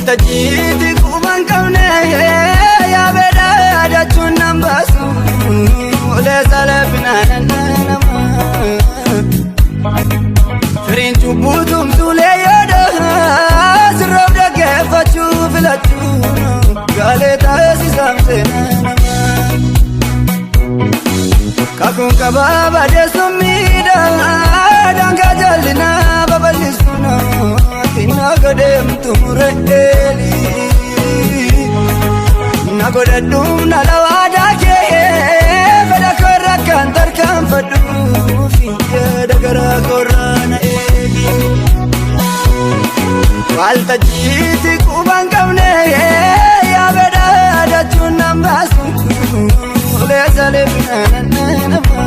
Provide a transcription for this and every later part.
Tajiti kuban kaune ya beda ada chunam basu ole sale binana nama Frinchu budum tule yoda sirab da gefachu filachu galeta sisamsena nama kakun kababa desumida danga jalina babalisuna Nagodem tumureli Nagodadum nalawada ke Feda korra kantar kan fadu Fiya dagara korana egi Walta jiti kuban kamne Ya beda ada chunam basu Lesa lebina nama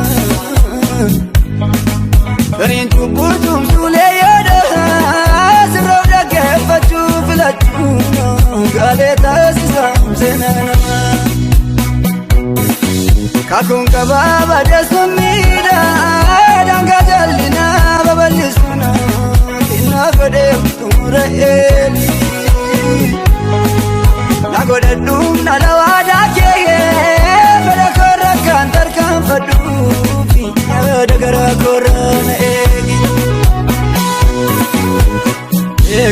Karin chubutum sule yoda Galeta sisamsena nama Kakun kababa desumida Danga jalina babalisuna Inna kodem tumureli Nagodadum nalawada keye Feda korra kantar kan fadu Fiya dagara korana egi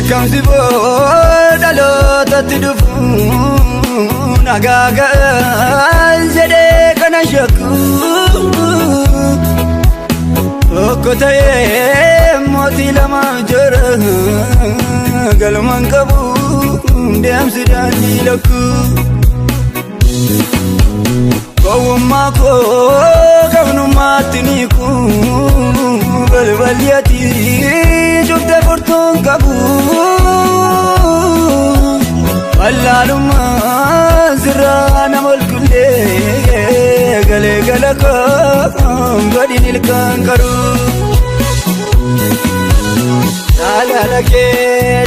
Kamsi boda lo tatidufu nagaga jede kana shaku okotaye moti lama jara galman kabu dem sidani loku kawma ko kavnu matniku balbaliyati jubde porton kabu Wallaluma zirana mulkulle gale galaka gadinil kankaru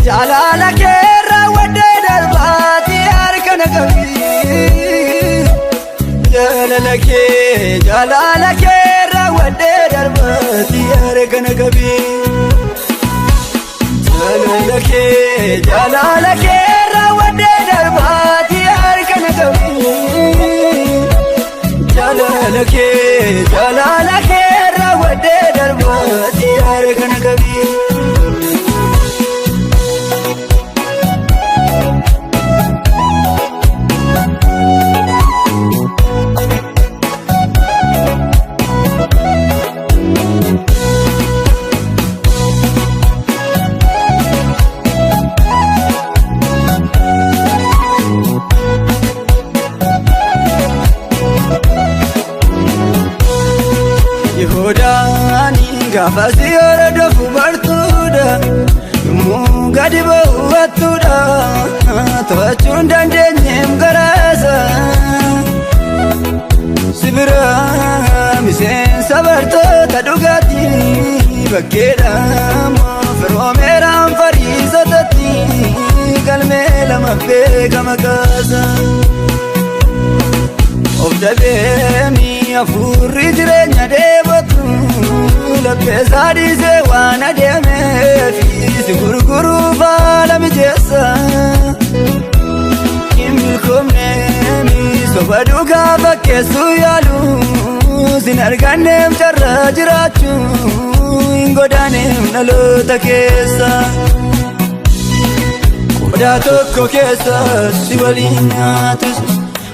jalalake rawade darbati arkana kabi jalalake rawade darbati arkana kabi jalalake rawade darbati arkana kabi jalalake rawade darbati arkana kabi Yehudani gafasi orado fubartuda mugadi bawatuda tochun dandenyem garasa sibira misen sabarto tadugati bakeda fromeram farizatati kalmela mabega makasa Obdabeni afurri jirenya debatu Lappesadi se wana deme Fisi gurguru bala mijesa Kimilkomnemi sobadu gaba kesu yalu Sinarganem charra jirachu Ingodanem nalota kesa Koda tokko kesa siwalinyatus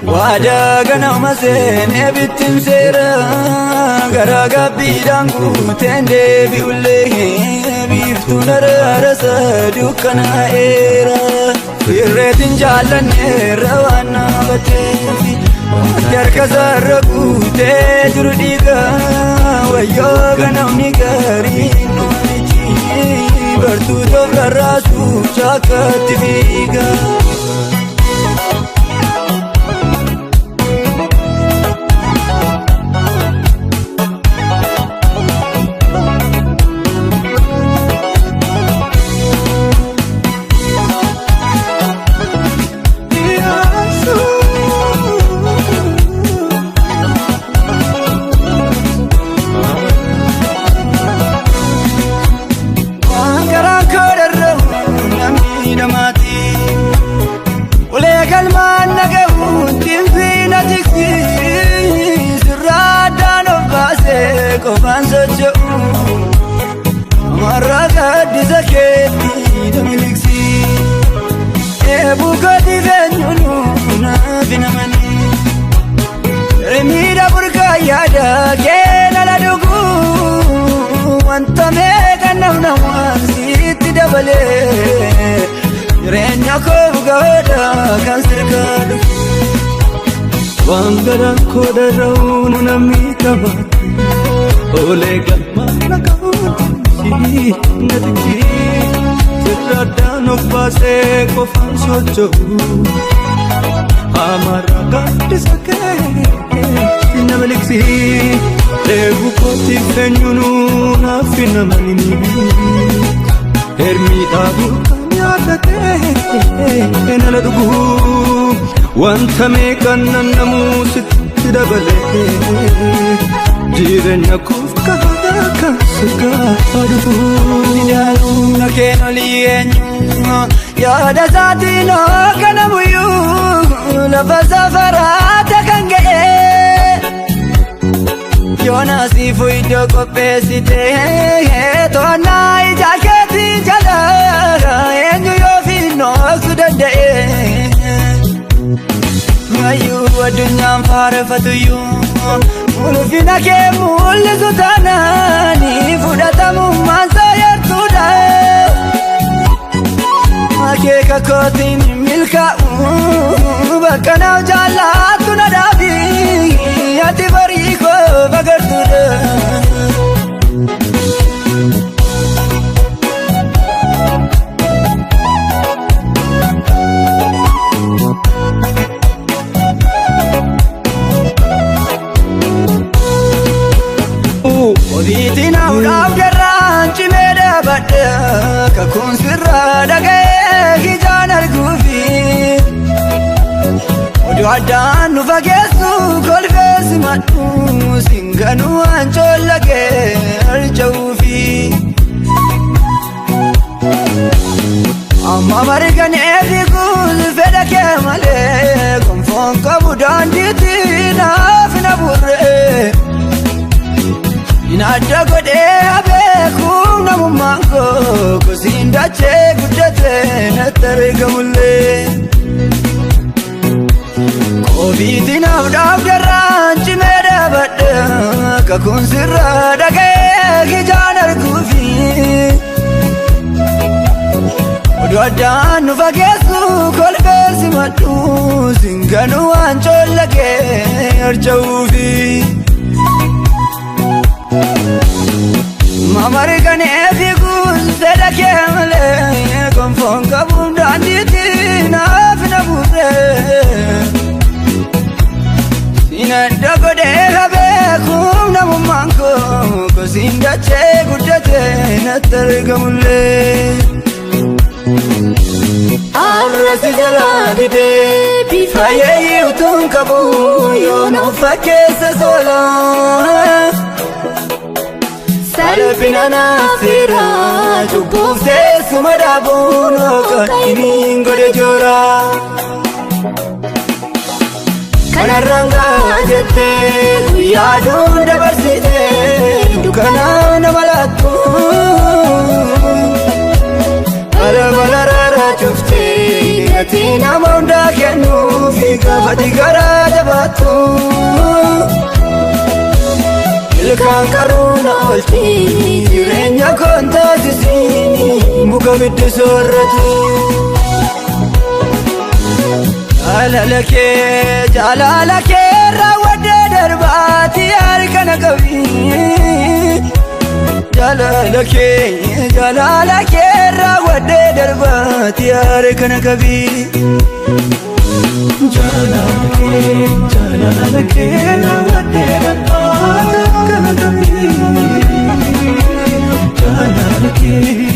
Wada gana mazene bitim sera Garaga bidangu tende biule Iftuun araarasa dukkanaa'eera Firreetiin jaallanneerra waan naabateefi Ati harkasaarra guutee jiru dhiiga Wayyoo ganamni gaarii noonichi Bartuu tofrarraasuuf chaakkaatti fiiga Kofaan socho'u Amarraa gaaddisa keetti domiliksi Eebuu kooti feenyunu naaf namanii Rimiidha burqaa yaada keena la dhugu Wanta meeqan namnawaan sitti dabalee Jireenya koo bugaadha kan sirkaadhu Waan garaan koo darra'uun namni taphatu Ole gamana kaunsi natiki Sirraadhaan of baasee qofaan socho'u Amara gaaddisa keetti nama liksi Eebuu kooti feenyunu naaf namanii Hermiidhaa burqaan yaada kee nala dhugu Wanta meeqan namnamuu sitti dabalee Jireenya koof kaadhaa kan sirkaadhu Ilaaluun keen olii eenyu Yaada isaatiin hooganamuyyuu Lafa safaraata kan ga'e Yoonaasiifuu iddoo qopheessitee To'annaa ijaa keetii jala Eenyu yoo fiinnooksuu danda'e Ayyuu addunyaan faarfatuyyuu Ulfina kee mul'isu taanaanii fudhatamummaan sooyartuudha Akeeka kootiin milkaa'u bakka naaf jaallattu na dhaabi Ati barii koo bagartuudha Ofiitiin haudhaaf garraan cimee dhaabadha Kakuun sirraa dhaga'ee ijaan arguufi Oduu addaan nu fageessu kolfee simadhu Singanuu waan coollagee harca'uufi Amma marganee fiiguus fedha kee malee Gonfoon qabu daandiitti naaf na burree Inaadda godhee abeekuun namummaan koo Kosiin dachee guddatee natti argamullee Ofiitiin haudhaaf garraan cimee dhaabadha Kakuun sirraa dhaga'ee ijaan arguufi Oduu addaan nu fageessu kolfee simadhu Singanuu waan coollagee harca'uufi Mamarganee fiiguus fedha kee malee Gonfoon qabuun daandiitti naaf na burree Inaadda godhee abeekuun namummaan koo Kosiin dachee guddatee natti argamullee Arrasi jalaa didee bifa yeeyyuutuun qabu Yoo nuuf fakkeessa soolaa Salphina naafira Cubbuuf teessuma dhaabuun Ookotiniin godhe joora Kanarraan gaa jettee Guyyaa aduun dabarsitee Dukkanaa nama laattu Balbala raaraa cuftee Gatii nama hundaa kennuufi Gaafati garaa jabaattu Ilkaan qaruun ooltii Jireenya koon taasisiin muka biddi soorratu. Jaalala kee raawwadhee darbaati harkana qabi. Jaalala kee raawwadhee darbaati harkana qabi. Jaalala kee raawwadhee darbaati harkana qabi. Jaalala kee.